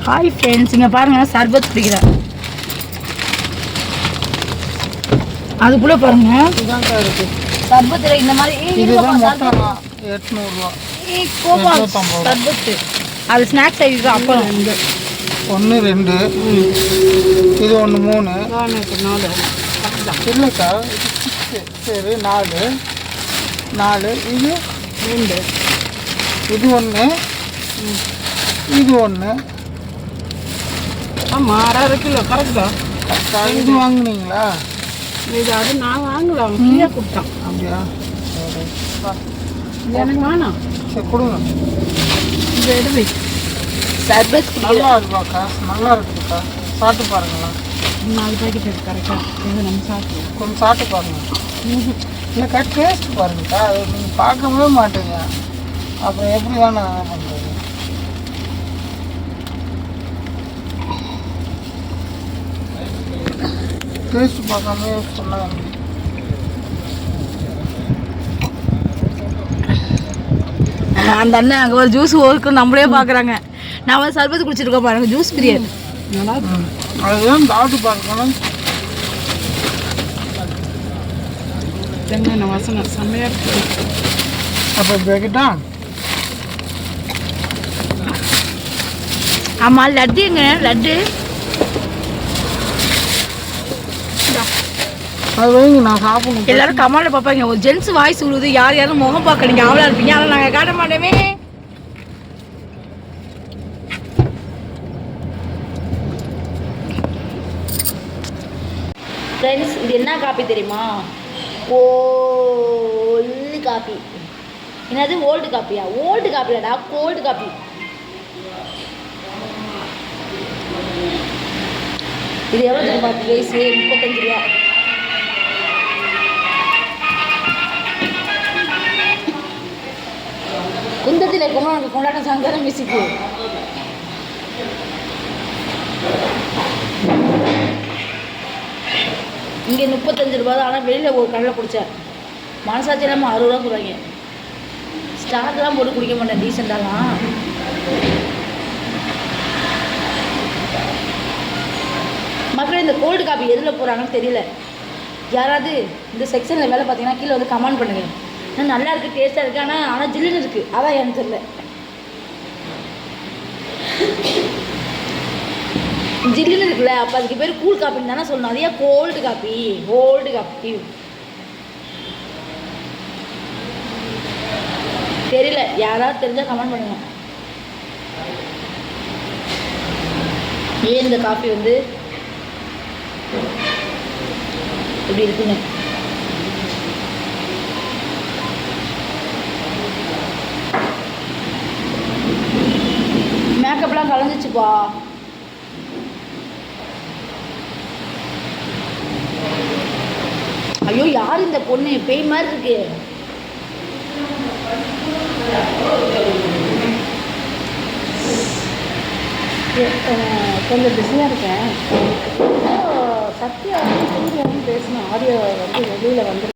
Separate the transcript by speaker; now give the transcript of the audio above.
Speaker 1: Hi friends, இங்கே பாருங்கள் சர்பத் குடிக்கிறேன். அதுக்குள்ளே பாருங்கள்
Speaker 2: இதுதான்க்கா இருக்குது
Speaker 1: சர்பத்தில் இந்த மாதிரி
Speaker 2: இதுதான் மொத்தம் 800 ரூபா
Speaker 1: சர்பத்து. அது ஸ்நாக்ஸ் ஐட்டம். அப்புறம்
Speaker 2: 1 2 இது 1 3 இல்லைக்கா இது 6 சரி 4 இது 2 இது 1 இது 1
Speaker 3: ஆமாம் 6 கிலோ கரெக்டா.
Speaker 2: இது வாங்குனீங்களா?
Speaker 3: இது அது நான் வாங்கல, அவன் ஃப்ரீயாக கொடுத்தான்.
Speaker 2: அப்படியா? சரி
Speaker 3: எனக்கு வேணாம்.
Speaker 2: சரி கொடுங்க.
Speaker 3: இது எடுவை
Speaker 1: சர்பத்
Speaker 2: நல்லா இருக்குக்கா, நல்லா இருக்குக்கா, சாப்பிட்டு பாருங்களா.
Speaker 3: 4 பாக்கெட் இருக்குது கரெக்டாக. இது நம்ம சாப்பிடுவோம்.
Speaker 2: கொஞ்சம் சாப்பிட்டு பாருங்க. இல்லைக்கா டேஸ்ட் பாருங்கக்கா, அது நீங்கள் பார்க்கவே மாட்டீங்க, அப்புறம் எப்படி தான் நான் பண்ணுறது? டேஸ்ட் பார்க்காம சொன்னாங்க.
Speaker 1: அந்த அண்ணன் அங்கே ஒரு ஜூஸ் ஒர்க்கு நம்மளே பார்க்குறாங்க. நான் வந்து சர்பத்து குடிச்சிருக்கோம் பாருங்க, ஜூஸ் பிரியர்.
Speaker 3: நல்லா
Speaker 2: அதுதான் சாப்பிட்டு பார்க்கணும்.
Speaker 3: தென்னை வாசனை செம்மையாக இருக்குது.
Speaker 2: அப்போ பேக்கிட்டா?
Speaker 1: ஆமாம், லட்டு எங்க லட்டு?
Speaker 2: அது வைங்க, நான் சாப்பிடணும்.
Speaker 1: எல்லாரும் கமாலில் பார்ப்பாங்க, ஒரு ஜென்ஸ் வாய்ஸ் விழுது, யார் யாரும் முகம் பார்க்க நீங்கள் அவ்வளோ இருப்பீங்க, ஆனால் நாங்கள் காட்ட மாட்டோமே. ஃப்ரெண்ட்ஸ், இது என்ன காப்பி தெரியுமா? Old coffee. என்னது ஓல்டு காப்பியா? ஓல்டு காப்பியாடா, கோல்டு காப்பி. இது எவ்வளோ தெரியுமா ப்ரைஸ்? 35 ரூபா. குந்தத்தில் கொண்டாட கொண்டாட சங்கரம் மியூசிக்கு. இங்கே 35 ரூபா தான். ஆனால் வெளியில் ஒரு கடையில் குடித்தேன், மனசாட்சி இல்லாமல் 60 ரூபா கொடுவாங்க. ஸ்டார்லாம் போட்டு குடிக்க மாட்டேன் டீசெண்டாலாம். மக்கள் இந்த கோல்டு காப்பி எதில் போகிறாங்கன்னு தெரியல. யாராவது இந்த செக்ஷனில் வேலை பார்த்தீங்கன்னா கீழே வந்து கமெண்ட் பண்ணுங்கள். ஆனால் நல்லா இருக்குது, டேஸ்ட்டாக இருக்குது, ஆனால் ஜில்லுன்னு இருக்குது. அதான் எனக்கு தெரியல. ஜில்லுன்னு இருக்குல்ல, அப்போ அதுக்கு பேர் கூல் காப்பின்னு தானே சொல்லணும். அதையா கோல்டு காப்பி? ஓல்டு காப்பி தெரியல. யாராவது தெரிஞ்சால் கமெண்ட் பண்ணுங்க. ஏன் இந்த காஃபி வந்து இப்படி இருக்குங்க? மேக்கப்லாம் கலந்துச்சுப்பா. ஐயோ, யார் இந்த பொண்ணு? பேய் மாதிரி இருக்கு.
Speaker 3: கொஞ்சம் பிஸியாக இருக்கேன். சத்யா வந்து பேசின ஆடியோ வந்து வெளியில் வந்து